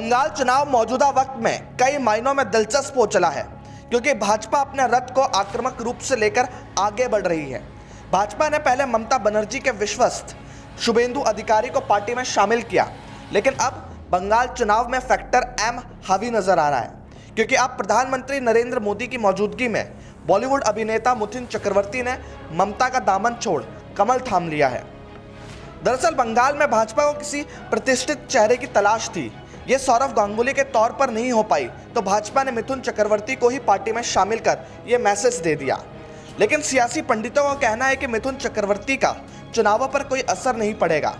बंगाल चुनाव मौजूदा वक्त में कई मायनों में दिलचस्प हो चला है, क्योंकि भाजपा अपने रथ को आक्रामक रूप से लेकर आगे बढ़ रही है। भाजपा ने पहले ममता बनर्जी के विश्वस्त शुभेंदु अधिकारी को पार्टी में शामिल किया, लेकिन अब बंगाल चुनाव में फैक्टर एम हावी नजर आ रहा है, क्योंकि अब प्रधानमंत्री नरेंद्र मोदी की मौजूदगी में बॉलीवुड अभिनेता मिथुन चक्रवर्ती ने ममता का दामन छोड़ कमल थाम लिया है। दरअसल बंगाल में भाजपा को किसी प्रतिष्ठित चेहरे की तलाश थी। ये सौरव गांगुली के तौर पर नहीं हो पाई तो भाजपा ने मिथुन चक्रवर्ती को ही पार्टी में शामिल कर ये मैसेज दे दिया। लेकिन सियासी पंडितों का कहना है कि मिथुन चक्रवर्ती का चुनावों पर कोई असर नहीं पड़ेगा।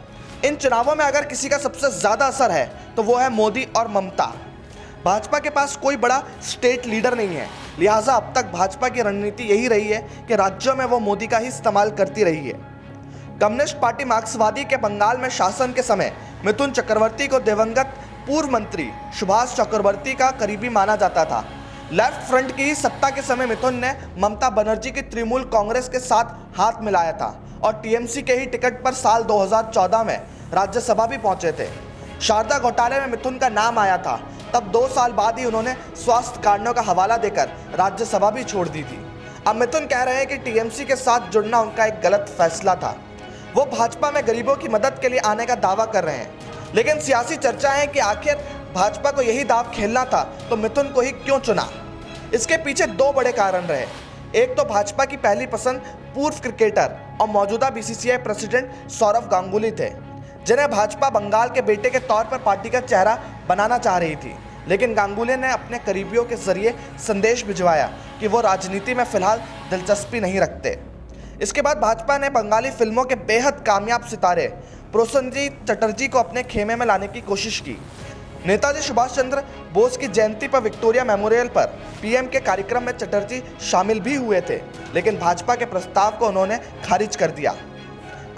इन चुनावों में अगर किसी का सबसे ज्यादा असर है तो वो है मोदी और ममता। भाजपा के पास कोई बड़ा स्टेट लीडर नहीं है, लिहाजा अब तक भाजपा की रणनीति यही रही है कि राज्यों में वो मोदी का ही इस्तेमाल करती रही है। कम्युनिस्ट पार्टी मार्क्सवादी के बंगाल में शासन के समय मिथुन चक्रवर्ती को दिवंगत पूर्व मंत्री सुभाष चक्रवर्ती का करीबी माना जाता था। लेफ्ट फ्रंट की ही सत्ता के समय मिथुन ने ममता बनर्जी की तृणमूल कांग्रेस के साथ हाथ मिलाया था और टीएमसी के ही टिकट पर साल 2014 में राज्यसभा भी पहुंचे थे। शारदा घोटाले में मिथुन का नाम आया था, तब 2 साल बाद ही उन्होंने स्वास्थ्य कारणों का हवाला देकर राज्यसभा भी छोड़ दी थी। अब मिथुन कह रहे हैं कि टीएमसी के साथ जुड़ना उनका एक गलत फैसला था। वो भाजपा में गरीबों की मदद के लिए आने का दावा कर रहे हैं, लेकिन सियासी चर्चा है कि आखिर भाजपा को यही दाव खेलना था तो मिथुन को ही क्यों चुना। इसके पीछे 2 बड़े कारण रहे। एक तो भाजपा की पहली पसंद पूर्व क्रिकेटर और मौजूदा बीसीसीआई प्रेसिडेंट सौरव गांगुली थे, जिन्हें भाजपा बंगाल के बेटे के तौर पर पार्टी का चेहरा बनाना चाह रही थी। लेकिन गांगुली ने अपने करीबियों के जरिए संदेश भिजवाया कि वो राजनीति में फिलहाल दिलचस्पी नहीं रखते। इसके बाद भाजपा ने बंगाली फिल्मों के बेहद कामयाब सितारे प्रोसेनजीत चटर्जी को अपने खेमे में लाने की कोशिश की। नेताजी सुभाष चंद्र बोस की जयंती पर विक्टोरिया मेमोरियल पर पीएम के कार्यक्रम में चटर्जी शामिल भी हुए थे, लेकिन भाजपा के प्रस्ताव को उन्होंने खारिज कर दिया।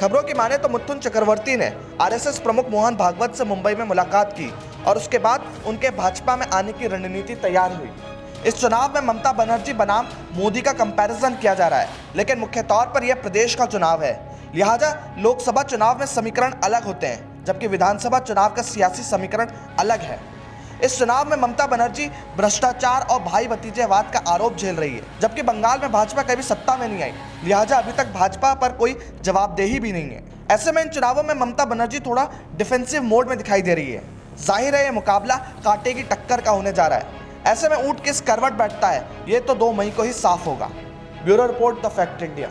खबरों की माने तो मिथुन चक्रवर्ती ने आरएसएस प्रमुख मोहन भागवत से मुंबई में मुलाकात की और उसके बाद उनके भाजपा में आने की रणनीति तैयार हुई। इस चुनाव में ममता बनर्जी बनाम मोदी का कंपैरिजन किया जा रहा है, लेकिन मुख्य तौर पर यह प्रदेश का चुनाव है, लिहाजा लोकसभा चुनाव में समीकरण अलग होते हैं, जबकि विधानसभा चुनाव का सियासी समीकरण अलग है। इस चुनाव में ममता बनर्जी भ्रष्टाचार और भाई भतीजेवाद का आरोप झेल रही है, जबकि बंगाल में भाजपा कभी सत्ता में नहीं आई, लिहाजा अभी तक भाजपा पर कोई जवाबदेही भी नहीं है। ऐसे में इन चुनावों में ममता बनर्जी थोड़ा डिफेंसिव मोड में दिखाई दे रही है। जाहिर है ये मुकाबला कांटे की टक्कर का होने जा रहा है। ऐसे में ऊंट किस करवट बैठता है ये तो 2 मई को ही साफ होगा। Bureau report, the fact India.